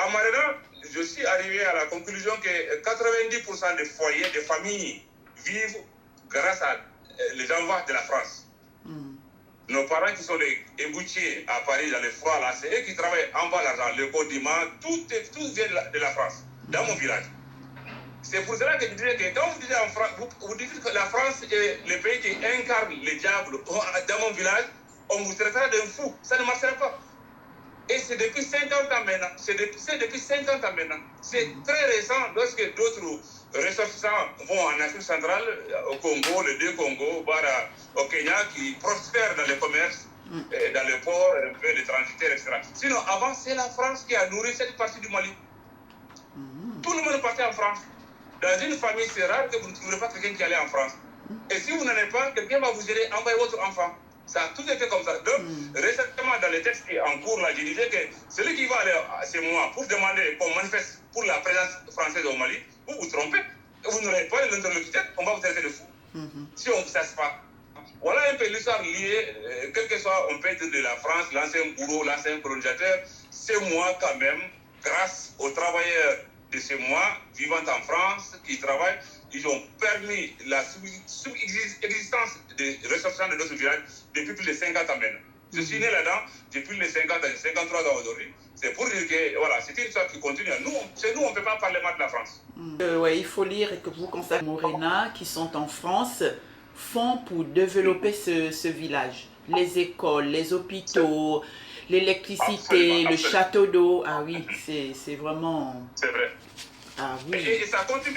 En Marina, je suis arrivé à la conclusion que 90% des foyers, des familles vivent grâce à les envois de la France. Nos parents qui sont les égoutiers à Paris dans les froids, là, c'est eux qui travaillent en bas l'argent, le condiment, tout vient de la France, dans mon village. C'est pour cela que je disais que quand vous dites en France, vous dites que la France est le pays qui incarne le diable dans mon village, on vous traitera d'un fou. Ça ne marchera pas. Et c'est depuis 50 ans maintenant. C'est depuis 50 ans maintenant. C'est très récent lorsque d'autres ressortissants vont en Afrique centrale, au Congo, les deux Congos, voire au Kenya, qui prospèrent dans le commerce, dans le port, un peu les transitaires, etc. Sinon, avant, c'est la France qui a nourri cette partie du Mali. Tout le monde partait en France. Dans une famille, c'est rare que vous ne trouverez pas quelqu'un qui allait en France. Et si vous n'en avez pas, quelqu'un va vous aider à envoyer votre enfant. Ça a tout été comme ça. Donc, récemment, dans les textes qui en cours, là, je disais que celui qui va aller chez moi pour demander qu'on manifeste pour la présence française au Mali, vous vous trompez. Vous n'aurez pas l'interlocuteur, on va vous traiter de fou. Si on ne sache pas. Voilà un peu l'histoire liée, quel que soit, on peut dire de la France, l'ancien bourreau, l'ancien colonisateur. C'est moi quand même, grâce aux travailleurs de chez moi, vivant en France, qui travaillent, ils ont permis la subsistance des ressortissants de notre village depuis plus de 50 ans maintenant. Je suis né là-dedans depuis les 50 ans, 53 ans aujourd'hui. C'est pour dire que voilà, c'est une histoire qui continue. Chez nous, on ne peut pas parler mal de la France. Ouais, il faut lire et que vous constatez Morena qui sont en France font pour développer ce village. Les écoles, les hôpitaux, l'électricité, le château d'eau. Ah oui, c'est vraiment... C'est vrai. Ah oui. Et ça continue.